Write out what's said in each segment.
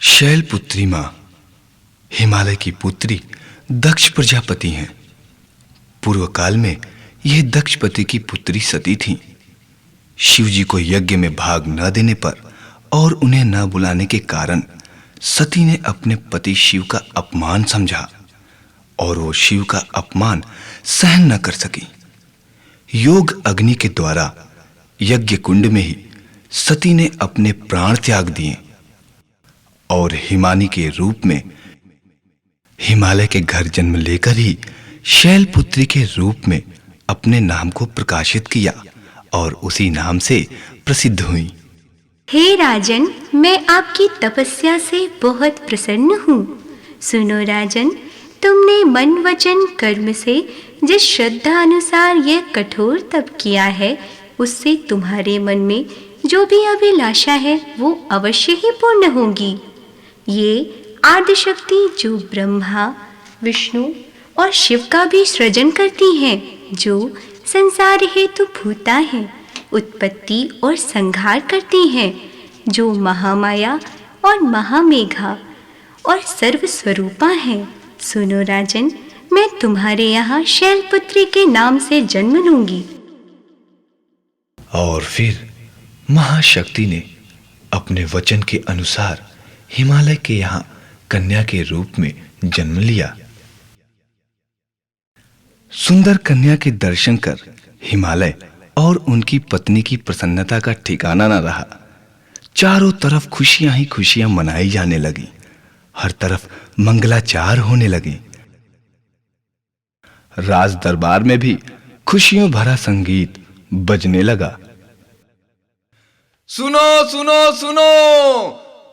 शैलपुत्री मां हिमालय की पुत्री दक्ष प्रजापति हैं। पूर्व काल में यह दक्षपति की पुत्री सती थीं। शिव जी को यज्ञ में भाग न देने पर और उन्हें न बुलाने के कारण सती ने अपने पति शिव का अपमान समझा और वो शिव का अपमान सहन न कर सकी। योग अग्नि के द्वारा यज्ञ कुंड में ही सती ने अपने प्राण त्याग दिए और हिमानी के रूप में हिमालय के घर जन्म लेकर ही शैलपुत्री के रूप में अपने नाम को प्रकाशित किया और उसी नाम से प्रसिद्ध हुई। हे राजन, मैं आपकी तपस्या से बहुत प्रसन्न हूँ। सुनो राजन, तुमने मन वचन कर्म से जिस श्रद्धा अनुसार यह कठोर तप किया है, उससे तुम्हारे मन में जो भी अभिलाषा है वो अवश्य ही पूर्ण होगी। ये आदिशक्ति जो ब्रह्मा, विष्णु और शिव का भी सृजन करती हैं, जो संसार हेतु भूता है, उत्पत्ति और संहार करती हैं, जो महामाया और महामेघा और सर्वस्वरूपा हैं। सुनो राजन, मैं तुम्हारे यहाँ शैलपुत्री के नाम से जन्म लूंगी। और फिर महाशक्ति ने अपने वचन के अनुसार हिमालय के यहाँ कन्या के रूप में जन्म लिया। सुंदर कन्या के दर्शन कर हिमालय और उनकी पत्नी की प्रसन्नता का ठिकाना न रहा। चारों तरफ खुशियां ही खुशियां मनाई जाने लगी। हर तरफ मंगलाचार होने लगे। राज दरबार में भी खुशियों भरा संगीत बजने लगा। सुनो सुनो सुनो,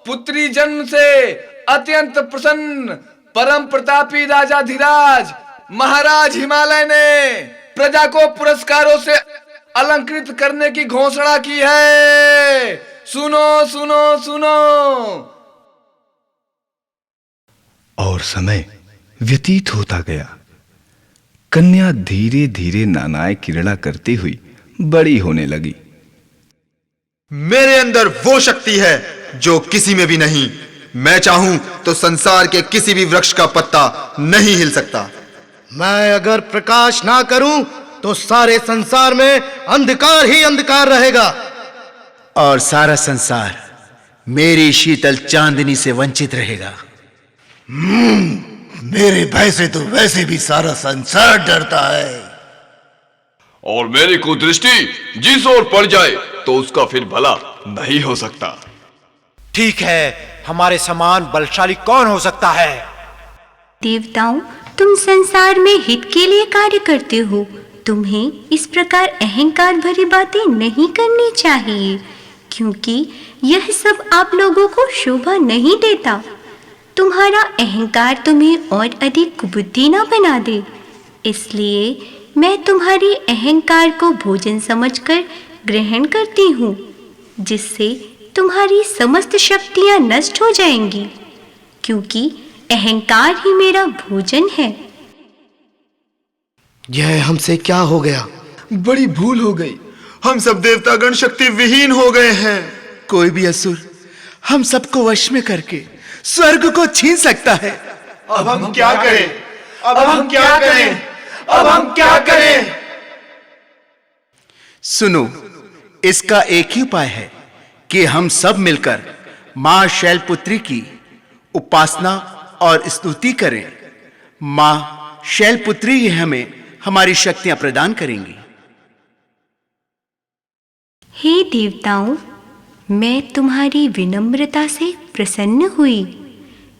पुत्री जन्म से अत्यंत प्रसन्न परम प्रतापी राजाधिराज महाराज हिमालय ने प्रजा को पुरस्कारों से अलंकृत करने की घोषणा की है। सुनो सुनो सुनो। और समय व्यतीत होता गया। कन्या धीरे धीरे नानाए किरणा करती हुई बड़ी होने लगी। मेरे अंदर वो शक्ति है जो किसी में भी नहीं। मैं चाहूं तो संसार के किसी भी वृक्ष का पत्ता नहीं हिल सकता। मैं अगर प्रकाश ना करूं तो सारे संसार में अंधकार ही अंधकार रहेगा और सारा संसार मेरी शीतल चांदनी से वंचित रहेगा। मेरे भय से तो वैसे भी सारा संसार डरता है। और मेरी कुदृष्टि जिस ओर पड़ जाए तो उसका फिर भला नहीं हो सकता। ठीक है, हमारे समान बलशाली कौन हो सकता है? देवताओं, तुम संसार में हित के लिए कार्य करते हो। तुम्हें इस प्रकार अहंकार भरी बातें नहीं करनी चाहिए, क्योंकि यह सब आप लोगों को शोभा नहीं देता। तुम्हारा अहंकार तुम्हें और अधिक कुबुद्धि ना बना दे। इसलिए मैं तुम्हारी अहंकार को भोजन समझकर ग्रहण करती हूँ, जिससे तुम्हारी समस्त शक्तियाँ नष्ट हो जाएंगी, क्योंकि अहंकार ही मेरा भोजन है। यह हमसे क्या हो गया? बड़ी भूल हो गई। हम सब देवतागण शक्ति विहीन हो गए हैं। कोई भी असुर हम सबको वश में करके स्वर्ग को छीन सकता है। अब हम क्या करें? अब हम क्या करें? अब हम क्या करें? सुनो, इसका एक ही उपाय है कि हम सब मिलकर मां शैलपुत्री की उपासना और स्तुति करें। मां शैलपुत्री ही हमें हमारी शक्तियां प्रदान करेंगी। हे देवताओं, मैं तुम्हारी विनम्रता से प्रसन्न हुई,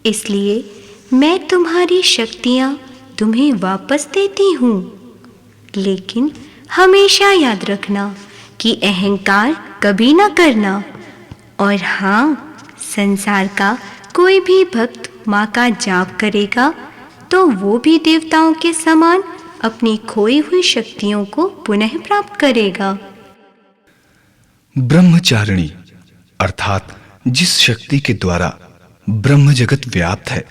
इसलिए मैं तुम्हारी शक्तियां तुम्हें वापस देती हूँ। लेकिन हमेशा याद रखना कि अहंकार कभी ना करना। और हाँ, संसार का कोई भी भक्त माँ का जाप करेगा तो वो भी देवताओं के समान अपनी खोई हुई शक्तियों को पुनः प्राप्त करेगा। ब्रह्मचारिणी अर्थात जिस शक्ति के द्वारा ब्रह्म जगत व्याप्त है,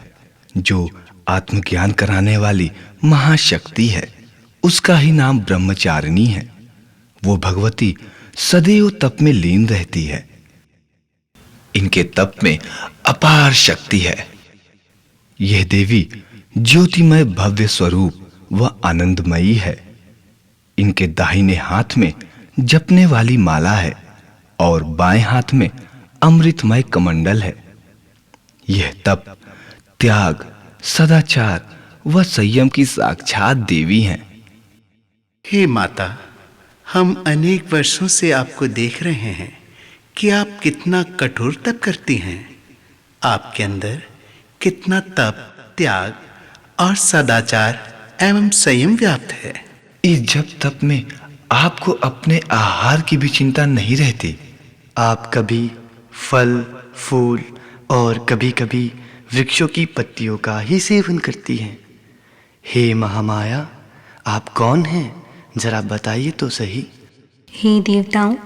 जो आत्मज्ञान कराने वाली महाशक्ति है, उसका ही नाम ब्रह्मचारिणी है। वो भगवती सदैव तप में लीन रहती है। इनके तप में अपार शक्ति है। यह देवी ज्योतिमय भव्य स्वरूप व आनंदमयी है। इनके दाहिने हाथ में जपने वाली माला है और बाएं हाथ में अमृतमय कमंडल है। यह तप, त्याग, सदाचार व संयम की साक्षात देवी हैं। हे माता, हम अनेक वर्षों से आपको देख रहे हैं कि आप कितना कठोर तप करती हैं। आपके अंदर कितना तप, त्याग और सदाचार एवं संयम व्याप्त है। इस जप तप में आपको अपने आहार की भी चिंता नहीं रहती। आप कभी फल, फूल और कभी-कभी वृक्षों की पत्तियों का ही सेवन करती हैं। हे महामाया, आप कौन हैं? जरा बताइए तो सही। हे देवताओं,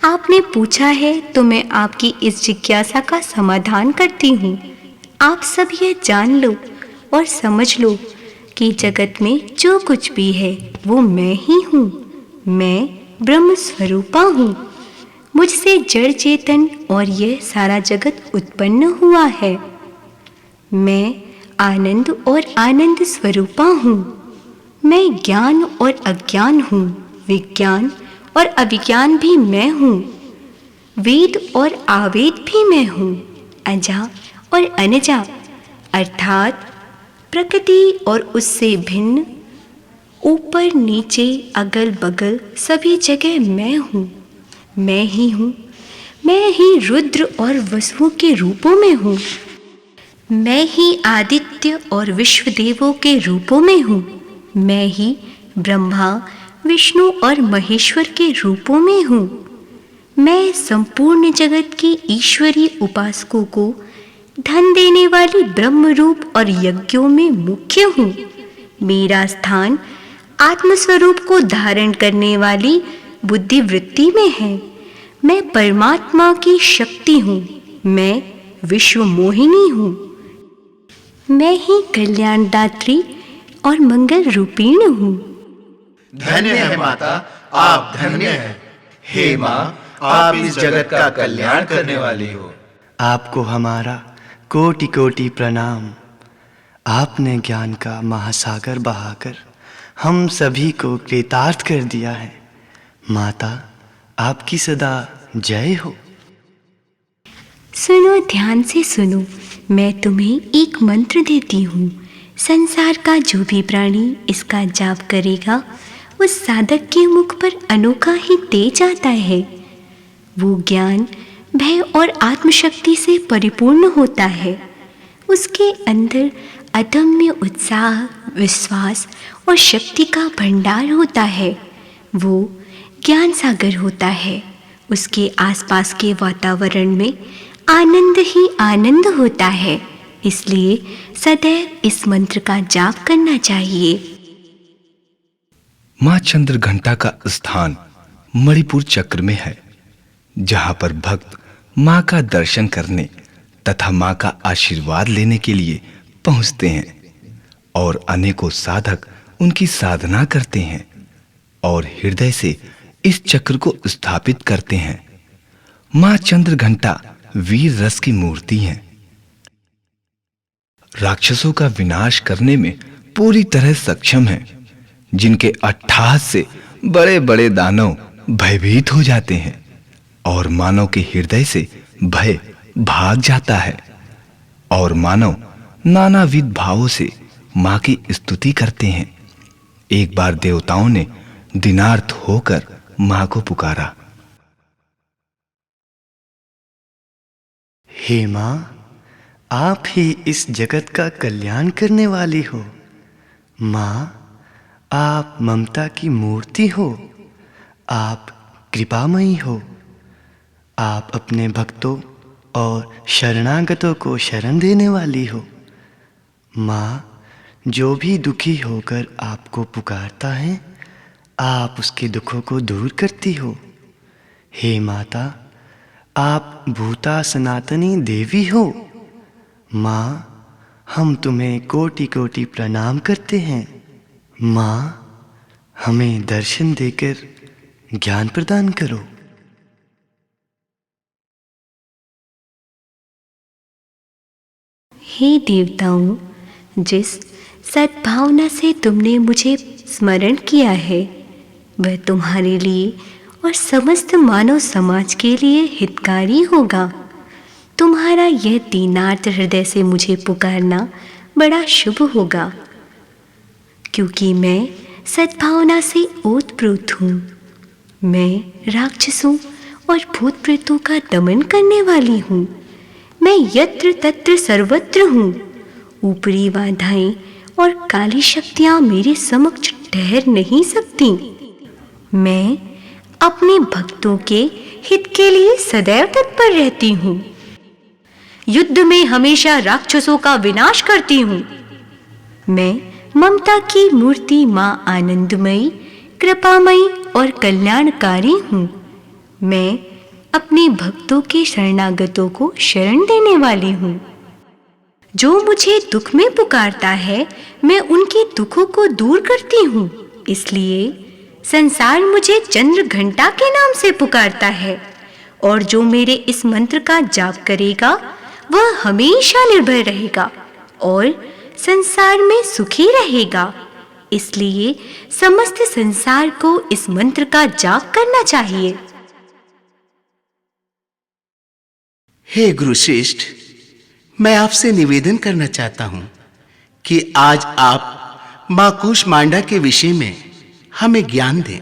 आपने पूछा है तो मैं आपकी इस जिज्ञासा का समाधान करती हूँ। आप सब यह जान लो और समझ लो कि जगत में जो कुछ भी है वो मैं ही हूँ। मैं ब्रह्म स्वरूपा हूँ। मुझसे जड़ चेतन और यह सारा जगत उत्पन्न हुआ है। मैं आनंद और आनंद स्वरूपा हूँ। मैं ज्ञान और अज्ञान हूँ। विज्ञान और अविज्ञान भी मैं हूँ। वेद और आवेद भी मैं हूँ। अजा और अनजा अर्थात प्रकृति और उससे भिन्न, ऊपर नीचे अगल बगल सभी जगह मैं हूँ। मैं ही हूँ। मैं ही रुद्र और वसुओं के रूपों में हूँ। मैं ही आदित्य और विश्व देवों के रूपों में हूँ। मैं ही ब्रह्मा, विष्णु और महेश्वर के रूपों में हूँ। मैं संपूर्ण जगत की ईश्वरीय उपासकों को धन देने वाली ब्रह्म रूप और यज्ञों में मुख्य हूँ। मेरा स्थान आत्मस्वरूप को धारण करने वाली बुद्धि वृत्ति में है। मैं परमात्मा की शक्ति हूँ। मैं विश्व मोहिनी हूँ। मैं ही कल्याणदात्री और मंगल रूपीण हूँ। धन्य है माता, आप धन्य हैं। हे माँ, आप इस जगत का कल्याण करने वाली हो। आपको हमारा कोटि कोटि प्रणाम। आपने ज्ञान का महासागर बहाकर हम सभी को कृतार्थ कर दिया है। माता, आपकी सदा जय हो। सुनो, ध्यान से सुनो। मैं तुम्हें एक मंत्र देती हूँ। संसार का जो भी प्राणी इसका जाप करेगा उस साधक के मुख पर अनोखा ही तेज आता है। वो ज्ञान, भय और आत्मशक्ति से परिपूर्ण होता है। उसके अंदर अदम्य उत्साह, विश्वास और शक्ति का भंडार होता है। वो ज्ञान सागर होता है। उसके आसपास के वातावरण में आनंद ही आनंद होता है। इसलिए सदैव इस मंत्र का जाप करना चाहिए। मां चंद्रघंटा का स्थान मणिपुर चक्र में है, जहां पर भक्त मां का दर्शन करने तथा मां का आशीर्वाद लेने के लिए पहुंचते हैं और अनेकों साधक उनकी साधना करते हैं और हृदय से इस चक्र को स्थापित करते हैं। मां चंद्रघंटा वीर रस की मूर्ति है। राक्षसों का विनाश करने में पूरी तरह सक्षम है, जिनके अट्टहास से बड़े-बड़े दानव भयभीत हो जाते हैं और मानव के हृदय से भय भाग जाता है और मानव नानाविध भावों से मां की स्तुति करते हैं। एक बार देवताओं ने दीनार्थ होकर मां को पुकारा। हे मां, आप ही इस जगत का कल्याण करने वाली हो। मां, आप ममता की मूर्ति हो। आप कृपामयी हो। आप अपने भक्तों और शरणागतों को शरण देने वाली हो। मां, जो भी दुखी होकर आपको पुकारता है, आप उसके दुखों को दूर करती हो। हे माता, आप भूता सनातनी देवी हो। मां, हम तुम्हें कोटि कोटि प्रणाम करते हैं। मां, हमें दर्शन देकर ज्ञान प्रदान करो। हे देवताओं, जिस सद्भावना से तुमने मुझे स्मरण किया है वह तुम्हारे लिए और समस्त मानव समाज के लिए हितकारी होगा। तुम्हारा यह दीनार्त हृदय से मुझे पुकारना बड़ा शुभ होगा, क्योंकि मैं सद्भावना से ओतप्रोत हूँ। मैं राक्षसों और भूत प्रेतों का दमन करने वाली हूँ। मैं यत्र तत्र सर्वत्र हूँ। ऊपरी बाधाएं और काली शक्तियाँ मेरे समक्ष ठहर नहीं सकती। मैं अपने भक्तों के हित के लिए सदैव तत्पर रहती हूँ। युद्ध में हमेशा राक्षसों का विनाश करती हूँ। मैं ममता की मूर्ति माँ आनंदमयी, कृपामयी और कल्याणकारी हूँ। मैं अपने भक्तों के शरणागतों को शरण देने वाली हूँ। जो मुझे दुख में पुकारता है मैं उनके दुखों को दूर करती हूँ। इसलिए संसार मुझे चंद्र घंटा के नाम से पुकारता है, और जो मेरे इस मंत्र का जाप करेगा वह हमेशा निर्भय रहेगा और संसार में सुखी रहेगा। इसलिए समस्त संसार को इस मंत्र का जाप करना चाहिए। हे गुरुश्रेष्ठ, मैं आपसे निवेदन करना चाहता हूं कि आज आप मां कूष्मांडा के विषय में हमें ज्ञान दें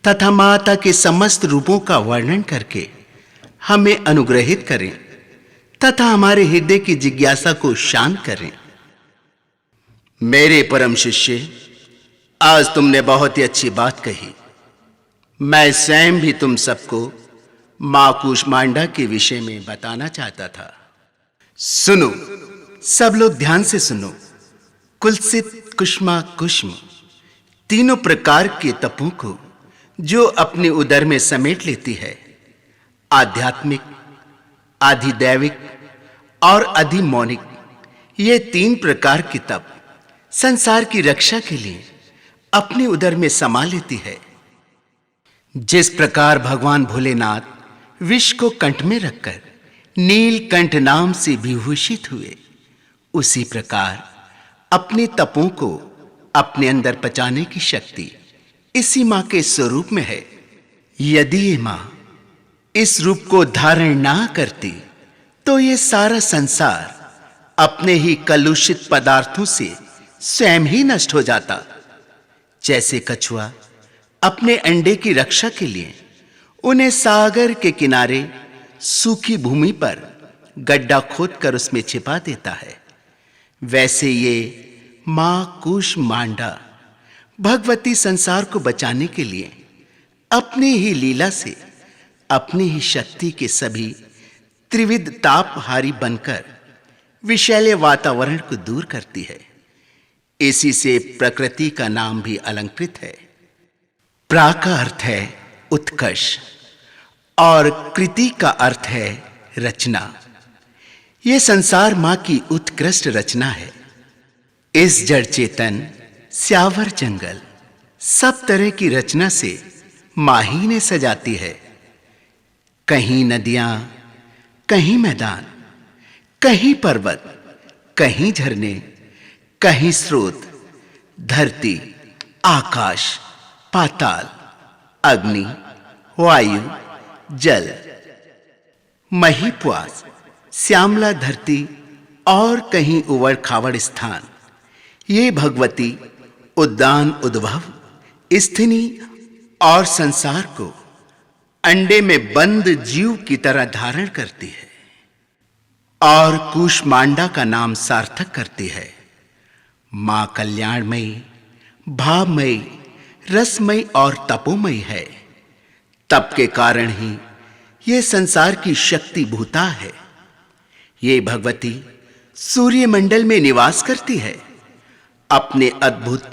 तथा माता के समस्त रूपों का वर्णन करके हमें अनुग्रहित करें तथा हमारे हृदय की जिज्ञासा को शांत करें। मेरे परम शिष्य, आज तुमने बहुत ही अच्छी बात कही। मैं स्वयं भी तुम सबको मां कूष्मांडा के विषय में बताना चाहता था। सुनो, सब लोग ध्यान से सुनो। कुलसित, कुष्मा, कुष्म तीनों प्रकार के तपों को जो अपने उदर में समेट लेती है, आध्यात्मिक, आधिदैविक और अधिमौनिक, ये तीन प्रकार की तप संसार की रक्षा के लिए अपने उदर में समा लेती है। जिस प्रकार भगवान भोलेनाथ विष को कंठ में रखकर नीलकंठ नाम से विभूषित हुए, उसी प्रकार अपने तपों को अपने अंदर पचाने की शक्ति इसी मां के स्वरूप में है। यदि ये मां इस रूप को धारण ना करती तो ये सारा संसार अपने ही कलुषित पदार्थों से स्वयं ही नष्ट हो जाता। जैसे कछुआ अपने अंडे की रक्षा के लिए उन्हें सागर के किनारे सूखी भूमि पर गड्ढा खोदकर उसमें छिपा देता है, वैसे ये मां कूष्मांडा भगवती संसार को बचाने के लिए अपनी ही लीला से अपनी ही शक्ति के सभी त्रिविध तापहारी बनकर विषैले वातावरण को दूर करती है। इसी से प्रकृति का नाम भी अलंकृत है। प्रा का अर्थ है उत्कर्ष और कृति का अर्थ है रचना। यह संसार मां की उत्कृष्ट रचना है। इस जड़ चेतन, स्यावर जंगल सब तरह की रचना से मां ही ने सजाती है। कहीं नदियां, कहीं मैदान, कहीं पर्वत, कहीं झरने, कहीं स्रोत, धरती, आकाश, पाताल, अग्नि, वायु, जल, महीप्वास, श्यामला धरती और कहीं उबड़ खाबड़ स्थान, ये भगवती उद्दान उद्भव स्थिनी और संसार को अंडे में बंद जीव की तरह धारण करती है और कूष्मांडा का नाम सार्थक करती है। मां कल्याणमयी, भावमयी, रसमयी और तपोमयी है। तप के कारण ही यह संसार की शक्ति भूता है। ये भगवती सूर्यमंडल में निवास करती है। अपने अद्भुत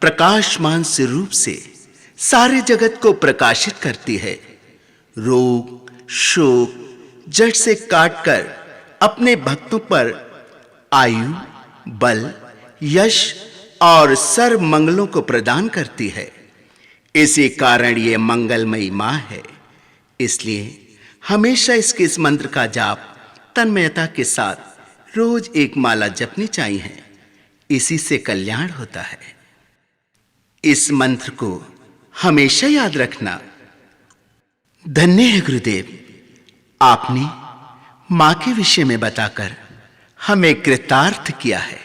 प्रकाशमान स्वरूप से सारे जगत को प्रकाशित करती है। रोग, शोक जड़ से काटकर अपने भक्तों पर आयु, बल, यश और सर्व मंगलों को प्रदान करती है। इसी कारण ये मंगलमयी मां है। इसलिए हमेशा इस मंत्र का जाप तन्मयता के साथ रोज एक माला जपनी चाहिए, इसी से कल्याण होता है। इस मंत्र को हमेशा याद रखना। धन्य है गुरुदेव, आपने मां के विषय में बताकर हमें कृतार्थ किया है।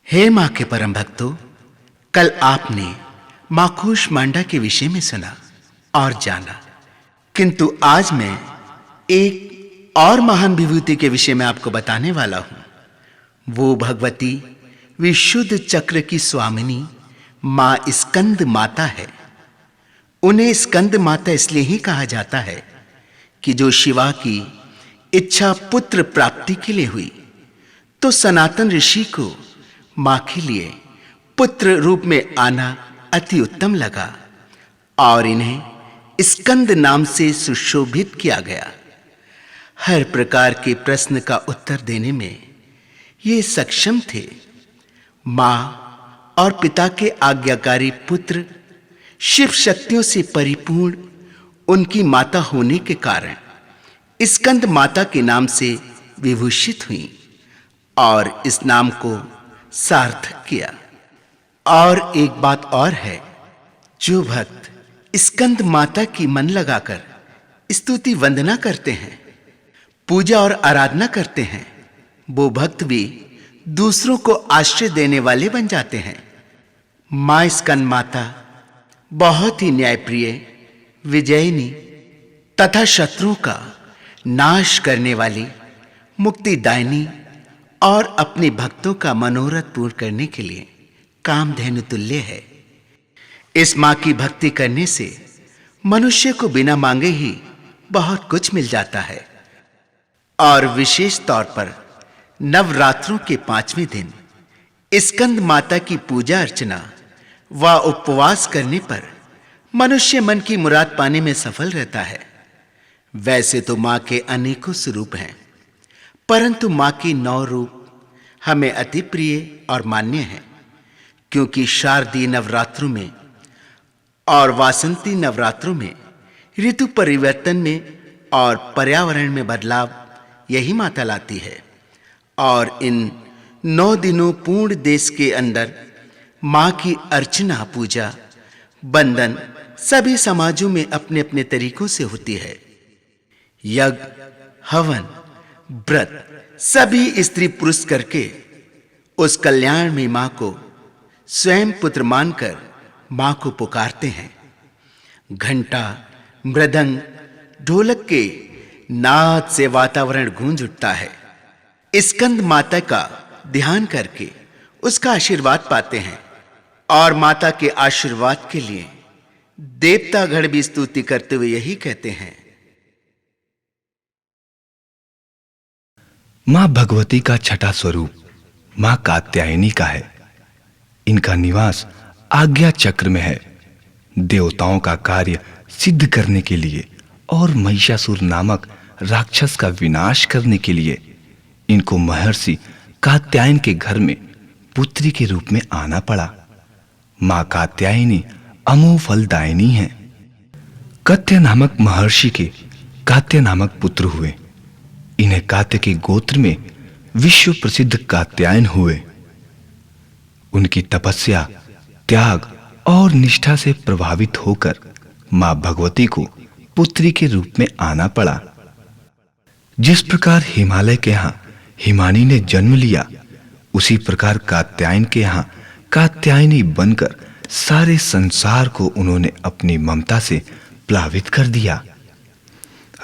हे मां के परम भक्तों, कल आपने मां कूष्मांडा के विषय में सुना और जाना, किंतु आज मैं एक और महान विभूति के विषय में आपको बताने वाला हूं। वो भगवती विशुद्ध चक्र की स्वामिनी मां स्कंद माता है। उन्हें स्कंद माता इसलिए ही कहा जाता है कि जो शिवा की इच्छा पुत्र प्राप्ति के लिए हुई, तो सनातन ऋषि को मां के लिए पुत्र रूप में आना अति उत्तम लगा और इन्हें स्कंद नाम से सुशोभित किया गया। हर प्रकार के प्रश्न का उत्तर देने में ये सक्षम थे। मां और पिता के आज्ञाकारी पुत्र शिव शक्तियों से परिपूर्ण उनकी माता होने के कारण स्कंद माता के नाम से विभूषित हुई और इस नाम को सार्थक किया। और एक बात और है, जो भक्त स्कंद माता की मन लगाकर स्तुति वंदना करते हैं, पूजा और आराधना करते हैं, वो भक्त भी दूसरों को आश्रय देने वाले बन जाते हैं। मां स्कंद माता बहुत ही न्यायप्रिय, विजयिनी तथा शत्रुओं का नाश करने वाली, मुक्तिदायिनी और अपने भक्तों का मनोरथ पूर्ण करने के लिए कामधेनु तुल्य है। इस मां की भक्ति करने से मनुष्य को बिना मांगे ही बहुत कुछ मिल जाता है। और विशेष तौर पर नवरात्रों के 5वें दिन स्कंद माता की पूजा अर्चना व उपवास करने पर मनुष्य मन की मुराद पाने में सफल रहता है। वैसे तो मां के अनेकों स्वरूप हैं, परंतु मां के 9 रूप हमें अति प्रिय और मान्य हैं, क्योंकि शारदीय नवरात्रों में और वासंती नवरात्रों में ऋतु परिवर्तन में और पर्यावरण में बदलाव यही माता लाती है। और इन 9 दिनों पूर्ण देश के अंदर मां की अर्चना, पूजा, बंदन सभी समाजों में अपने अपने तरीकों से होती है। यज्ञ, हवन, व्रत सभी स्त्री पुरुष करके उस कल्याण में मां को स्वयं पुत्र मानकर मां को पुकारते हैं। घंटा, मृदंग, ढोलक के नाद से वातावरण गूंज उठता है। स्कंद माता का ध्यान करके उसका आशीर्वाद पाते हैं और माता के आशीर्वाद के लिए देवतागण भी स्तुति करते हुए यही कहते हैं। मां भगवती का छठा स्वरूप मां कात्यायनी का है। इनका निवास आज्ञा चक्र में है। देवताओं का कार्य सिद्ध करने के लिए और महिषासुर नामक राक्षस का विनाश करने के लिए इनको महर्षि कात्यायन के घर में पुत्री के रूप में आना पड़ा। मां कात्यायनी अमो फलदायिनी है। कत्य नामक महर्षि के कात्य नामक पुत्र हुए। इन्हें कात्य के गोत्र में विश्व प्रसिद्ध कात्यायन हुए। उनकी तपस्या, त्याग और निष्ठा से प्रभावित होकर मां भगवती को पुत्री के रूप में आना पड़ा। जिस प्रकार हिमालय के यहां हिमानी ने जन्म लिया, उसी प्रकार कात्यायन के यहां कात्यायनी बनकर सारे संसार को उन्होंने अपनी ममता से प्लावित कर दिया।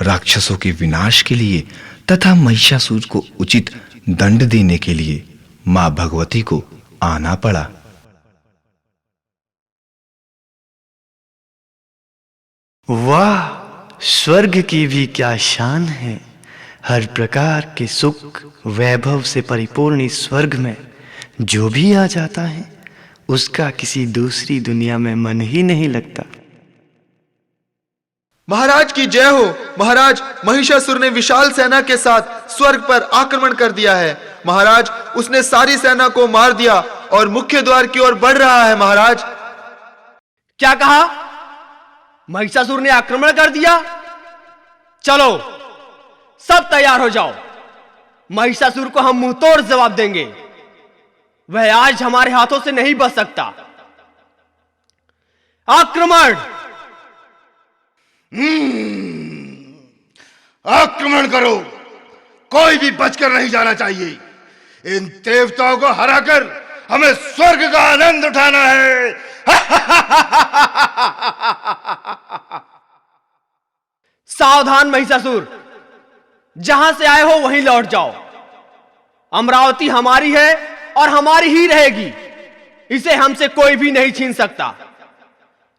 राक्षसों के विनाश के लिए तथा महिषासुर को उचित दंड देने के लिए मां भगवती को आना पड़ा। वाह, स्वर्ग की भी क्या शान है। हर प्रकार के सुख वैभव से परिपूर्ण इस स्वर्ग में जो भी आ जाता है, उसका किसी दूसरी दुनिया में मन ही नहीं लगता। महाराज की जय हो। महाराज, महिषासुर ने विशाल सेना के साथ स्वर्ग पर आक्रमण कर दिया है। महाराज, उसने सारी सेना को मार दिया और मुख्य द्वार की ओर बढ़ रहा है। महाराज, क्या कहा? महिषासुर ने आक्रमण कर दिया? चलो सब तैयार हो जाओ, महिषासुर को हम मुंह तोड़ जवाब देंगे। वह आज हमारे हाथों से नहीं बच सकता। आक्रमण! आक्रमण करो, कोई भी बचकर नहीं जाना चाहिए। इन देवताओं को हराकर हमें स्वर्ग का आनंद उठाना है। सावधान महिषासुर, जहां से आए हो वहीं लौट जाओ। अमरावती हमारी है और हमारी ही रहेगी। इसे हमसे कोई भी नहीं छीन सकता।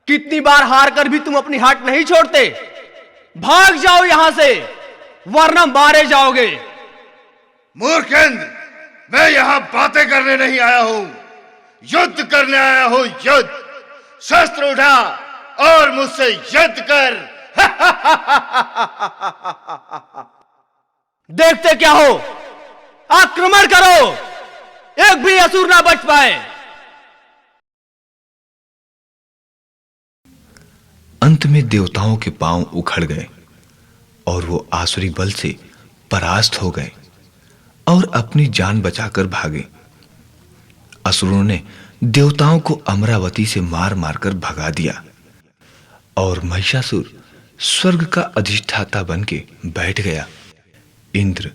कितनी बार हार कर भी तुम अपनी हाट नहीं छोड़ते। भाग जाओ यहां से, वरना मारे जाओगे। मूर्खेंद्र, मैं यहां बातें करने नहीं आया हूं, युद्ध करने आया हूं। युद्ध! शस्त्र उठा और मुझसे युद्ध कर। देखते क्या हो, आक्रमण करो, एक भी असुर ना बच पाए। अंत में देवताओं के पांव उखड़ गए और वो आसुरी बल से परास्त हो गए और अपनी जान बचाकर भागे। असुरों ने देवताओं को अमरावती से मार मारकर भगा दिया और महिषासुर स्वर्ग का अधिष्ठाता बन के बैठ गया। इंद्र,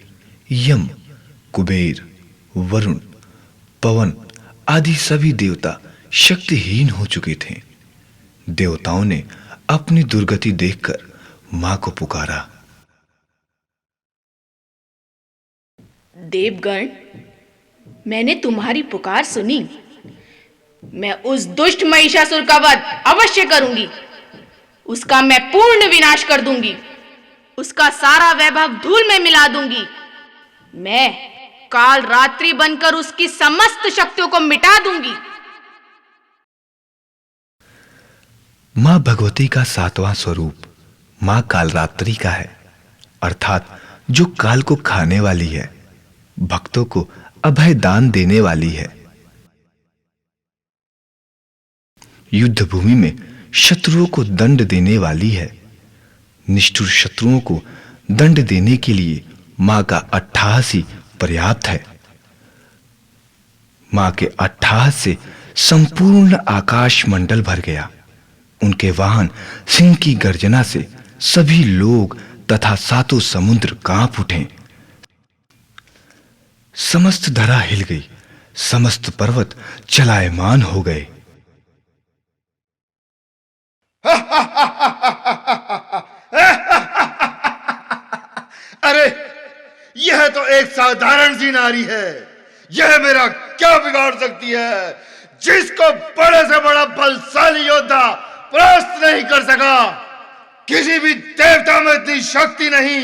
यम, कुबेर, वरुण, पवन आदि सभी देवता शक्तिहीन हो चुके थे। देवताओं ने अपनी दुर्गति देखकर मां को पुकारा। देवगण, मैंने तुम्हारी पुकार सुनी। मैं उस दुष्ट महिषासुर का वध अवश्य करूंगी। उसका मैं पूर्ण विनाश कर दूंगी। उसका सारा वैभव धूल में मिला दूंगी। मैं काल रात्रि बनकर उसकी समस्त शक्तियों को मिटा दूंगी। मां भगवती का 7वां स्वरूप मां कालरात्रि का है, अर्थात जो काल को खाने वाली है, भक्तों को अभय दान देने वाली है। युद्ध भूमि में शत्रुओं को दंड देने वाली है। निष्ठुर शत्रुओं को दंड देने के लिए मां का अट्टहास पर्याप्त है। मां के अट्टहास से संपूर्ण आकाश मंडल भर गया। उनके वाहन सिंह की गर्जना से सभी लोग तथा 7 समुद्र कांप उठे। समस्त धरा हिल गई, समस्त पर्वत चलायमान हो गए। अरे, यह तो एक साधारण सी नारी है। यह मेरा क्या बिगाड़ सकती है, जिसको बड़े से बड़ा बलशाली योद्धा परास्त नहीं कर सका। किसी भी देवता में इतनी शक्ति नहीं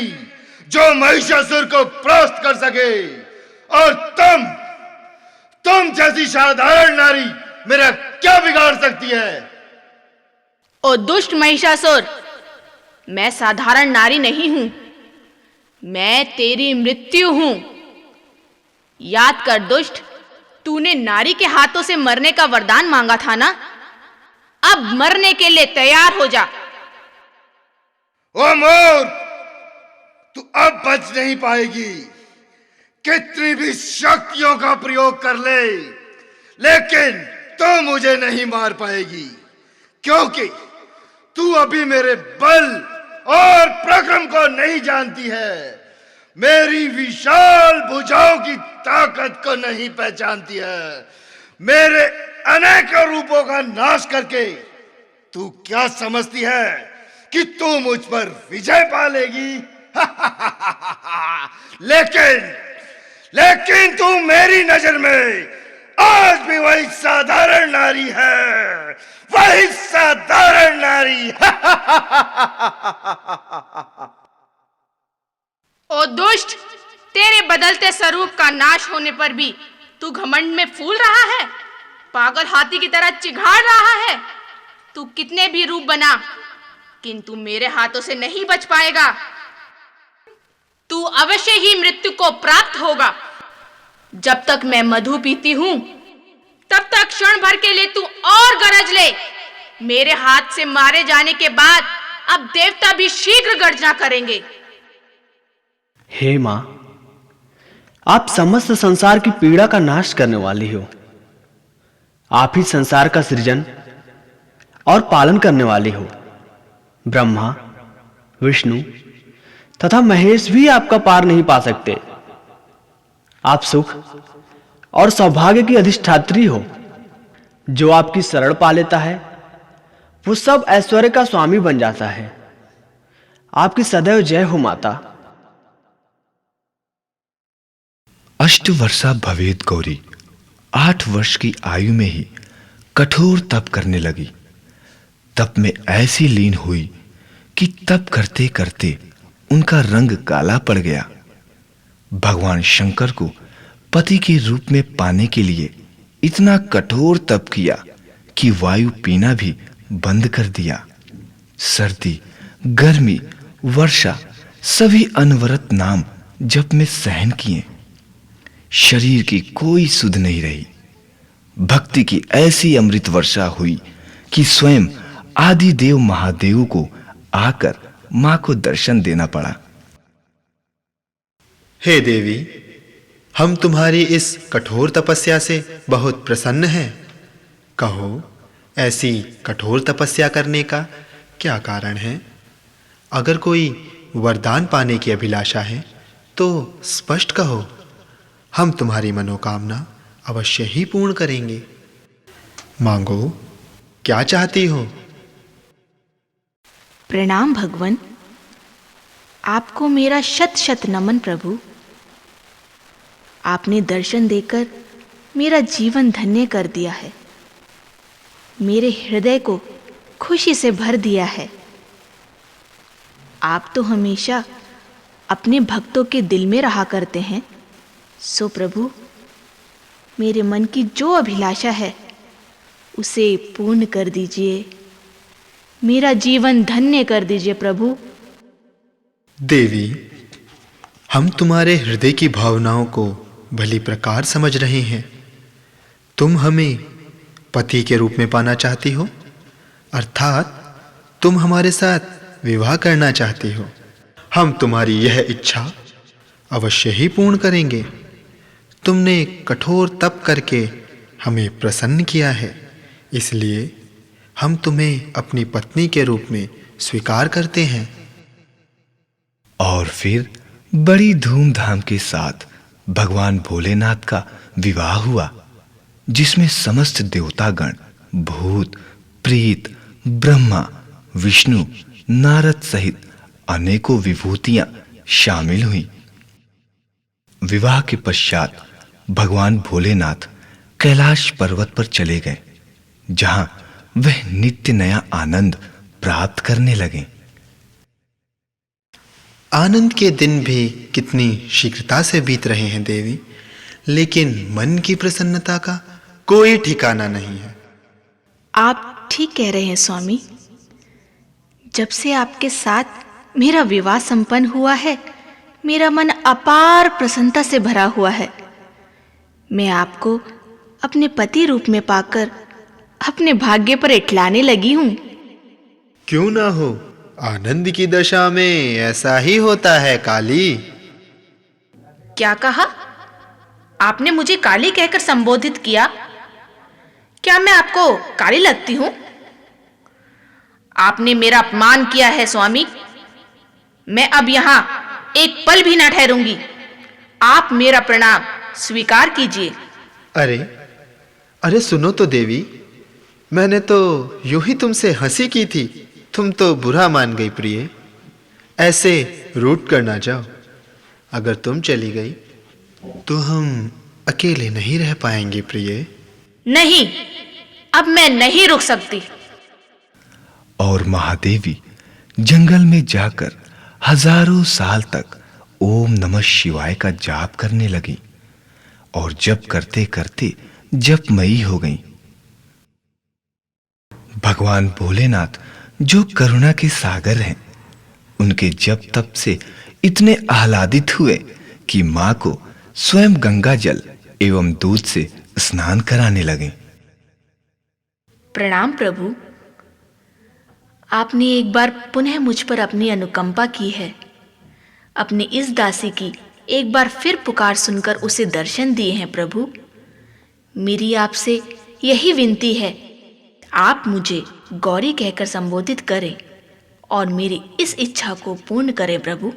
जो महिषासुर को परास्त कर सके। और तुम जैसी साधारण नारी मेरा क्या बिगाड़ सकती है? ओ दुष्ट महिषासुर, मैं साधारण नारी नहीं हूं। मैं तेरी मृत्यु हूं। याद कर दुष्ट, तूने नारी के हाथों से मरने का वरदान मांगा था ना? अब मरने के लिए तैयार हो जा। ओ मोर, तू अब बच नहीं पाएगी। कितनी भी शक्तियों का प्रयोग कर ले, लेकिन तू मुझे नहीं मार पाएगी, क्योंकि तू अभी मेरे बल और पराक्रम को नहीं जानती है। मेरी विशाल भुजाओं की ताकत को नहीं पहचानती है। मेरे अनेक रूपों का नाश करके तू क्या समझती है कि तू मुझ पर विजय पा लेगी? लेकिन तू मेरी नजर में आज भी वही साधारण नारी है, वही साधारण नारी। ओ दुष्ट, तेरे बदलते स्वरूप का नाश होने पर भी तू घमंड में फूल रहा है, पागल हाथी की तरह चिघाड़ रहा है। तू कितने भी रूप बना, किंतु मेरे हाथों से नहीं बच पाएगा। तू अवश्य ही मृत्यु को प्राप्त होगा। जब तक मैं मधु पीती हूं, तब तक क्षण भर के लिए तू और गरज ले। मेरे हाथ से मारे जाने के बाद अब देवता भी शीघ्र गर्जना करेंगे। हे मां, आप समस्त संसार की पीड़ा का नाश करने वाली हो। आप ही संसार का सृजन और पालन करने वाली हो। ब्रह्मा, विष्णु तथा महेश भी आपका पार नहीं पा सकते। आप सुख और सौभाग्य की अधिष्ठात्री हो। जो आपकी शरण पा लेता है वो सब ऐश्वर्य का स्वामी बन जाता है। आपकी सदैव जय हो माता। अष्टवर्षा भवेद गौरी 8 वर्ष की आयु में ही कठोर तप करने लगी। तप में ऐसी लीन हुई कि तप करते करते उनका रंग काला पड़ गया। भगवान शंकर को पति के रूप में पाने के लिए इतना कठोर तप किया कि वायु पीना भी बंद कर दिया। सर्दी, गर्मी, वर्षा सभी अनवरत नाम जप में सहन किए। शरीर की कोई सुध नहीं रही। भक्ति की ऐसी अमृत वर्षा हुई कि स्वयं आदि देव महादेव को आकर मां को दर्शन देना पड़ा। हे देवी, हम तुम्हारी इस कठोर तपस्या से बहुत प्रसन्न हैं। कहो, ऐसी कठोर तपस्या करने का क्या कारण है? अगर कोई वरदान पाने की अभिलाषा है तो स्पष्ट कहो, हम तुम्हारी मनोकामना अवश्य ही पूर्ण करेंगे। मांगो, क्या चाहती हो? प्रणाम भगवान, आपको मेरा शत शत नमन प्रभु। आपने दर्शन देकर मेरा जीवन धन्य कर दिया है। मेरे हृदय को खुशी से भर दिया है। आप तो हमेशा अपने भक्तों के दिल में रहा करते हैं। सो प्रभु, मेरे मन की जो अभिलाषा है उसे पूर्ण कर दीजिए। मेरा जीवन धन्य कर दीजिए प्रभु। देवी, हम तुम्हारे हृदय की भावनाओं को भली प्रकार समझ रहे हैं। तुम हमें पति के रूप में पाना चाहती हो, अर्थात तुम हमारे साथ विवाह करना चाहती हो। हम तुम्हारी यह इच्छा अवश्य ही पूर्ण करेंगे। तुमने कठोर तप करके हमें प्रसन्न किया है, इसलिए हम तुम्हें अपनी पत्नी के रूप में स्वीकार करते हैं। और फिर बड़ी धूमधाम के साथ भगवान भोलेनाथ का विवाह हुआ, जिसमें समस्त देवतागण, भूत, प्रेत, ब्रह्मा, विष्णु, नारद सहित अनेकों विभूतियां शामिल हुई। विवाह के पश्चात भगवान भोलेनाथ कैलाश पर्वत पर चले गए, जहां वह नित्य नया आनंद प्राप्त करने लगे। आनंद के दिन भी कितनी शीघ्रता से बीत रहे हैं देवी, लेकिन मन की प्रसन्नता का कोई ठिकाना नहीं है। आप ठीक कह रहे हैं स्वामी। जब से आपके साथ मेरा विवाह संपन्न हुआ है, मेरा मन अपार प्रसन्नता से भरा हुआ है। मैं आपको अपने पति रूप में पाकर अपने भाग्य पर इठलाने लगी हूं। क्यों ना हो, आनंद की दशा में ऐसा ही होता है काली। क्या कहा? आपने मुझे काली कहकर संबोधित किया। क्या मैं आपको काली लगती हूं? आपने मेरा अपमान किया है स्वामी। मैं अब यहां एक पल भी ना ठहरूंगी। आप मेरा प्रणाम स्वीकार कीजिए। अरे अरे सुनो तो देवी, मैंने तो यूं ही तुमसे हंसी की थी, तुम तो बुरा मान गई प्रिय। ऐसे रूठ कर ना जाओ। अगर तुम चली गई तो हम अकेले नहीं रह पाएंगे प्रिय। नहीं, अब मैं नहीं रुक सकती। और महादेवी जंगल में जाकर हजारों साल तक ओम नमः शिवाय का जाप करने लगी और जप करते करते जपमयी हो गई। भगवान भोलेनाथ जो करुणा के सागर हैं, उनके जप तप से इतने आह्लादित हुए कि मां को स्वयं गंगा जल एवं दूध से स्नान कराने लगे। प्रणाम प्रभु। आपने एक बार पुनः मुझ पर अपनी अनुकंपा की है। अपनी इस दासी की एक बार फिर पुकार सुनकर उसे दर्शन दिए हैं प्रभु। मेरी आपसे यही विनती है, आप मुझे गौरी कहकर संबोधित करें और मेरी इस इच्छा को पूर्ण करें प्रभु।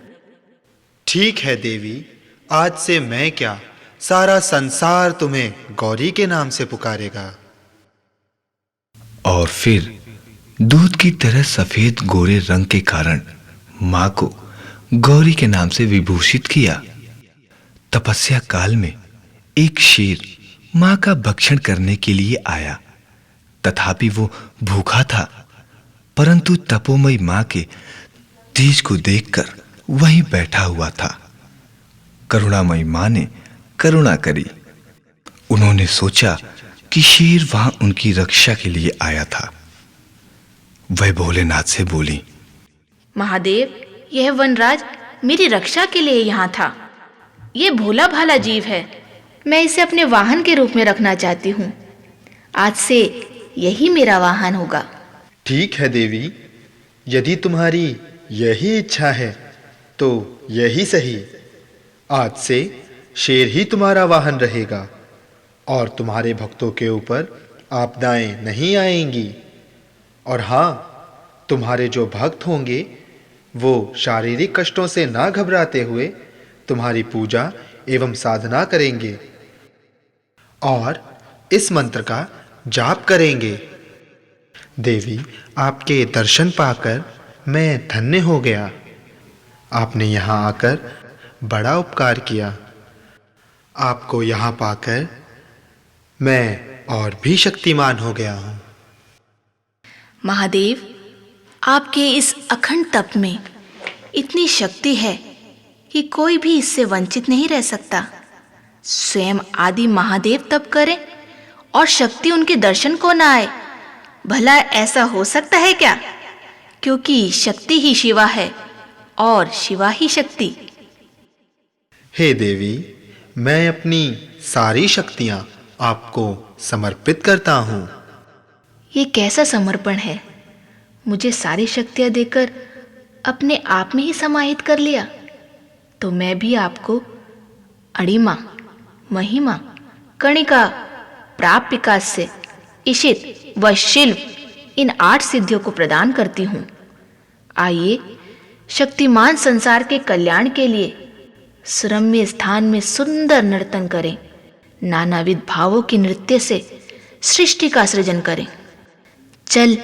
ठीक है देवी, आज से मैं क्या, सारा संसार तुम्हें गौरी के नाम से पुकारेगा। और फिर दूध की तरह सफेद गोरे रंग के कारण मां को गौरी के नाम से विभूषित किया। तपस्या काल में एक शेर मां का भक्षण करने के लिए आया, तथापि वो भूखा था, परंतु तपोमयी मां के तेज को देखकर वहीं बैठा हुआ था। करुणामयी मां ने करुणा करी। उन्होंने सोचा कि शेर वहां उनकी रक्षा के लिए आया था। वह भोलेनाथ से बोली, महादेव, यह वनराज मेरी रक्षा के लिए यहाँ था। यह भोला भाला जीव है, मैं इसे अपने वाहन के रूप में रखना चाहती हूँ। आज से यही मेरा वाहन होगा। ठीक है देवी, यदि तुम्हारी यही इच्छा है तो यही सही। आज से शेर ही तुम्हारा वाहन रहेगा और तुम्हारे भक्तों के ऊपर आपदाएं नहीं आएंगी। और हाँ, तुम्हारे जो भक्त होंगे वो शारीरिक कष्टों से ना घबराते हुए तुम्हारी पूजा एवं साधना करेंगे और इस मंत्र का जाप करेंगे। देवी, आपके दर्शन पाकर मैं धन्य हो गया। आपने यहाँ आकर बड़ा उपकार किया। आपको यहाँ पाकर मैं और भी शक्तिमान हो गया हूँ। महादेव, आपके इस अखंड तप में इतनी शक्ति है कि कोई भी इससे वंचित नहीं रह सकता। स्वयं आदि महादेव तप करें और शक्ति उनके दर्शन को ना आए, भला ऐसा हो सकता है क्या? क्योंकि शक्ति ही शिवा है और शिवा ही शक्ति। हे देवी, मैं अपनी सारी शक्तियां आपको समर्पित करता हूँ। ये कैसा समर्पण है? मुझे सारी शक्तियां देकर अपने आप में ही समाहित कर लिया। तो मैं भी आपको अणिमा, महिमा, कणिका, प्रापिका से इशित व शिल्प इन 8 सिद्धियों को प्रदान करती हूँ। आइए शक्तिमान संसार के कल्याण के लिए सुरम्य स्थान में सुंदर नर्तन करें, नानाविध भावों की नृत्य से सृष्टि का सृजन करें। चल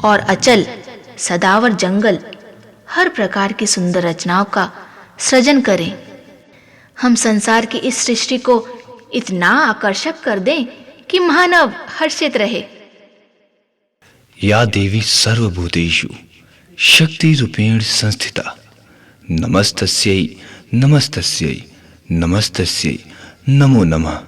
और अचल, सदावर जंगल, हर प्रकार की सुंदर रचनाओं का सृजन करें। हम संसार की इस सृष्टि को इतना आकर्षक कर दें कि मानव हर्षित रहे। या देवी सर्वभूतेषु शक्ति रूपेण संस्थिता, नमस्तस्यै नमस्तस्यै नमस्तस्यै नमो नमः।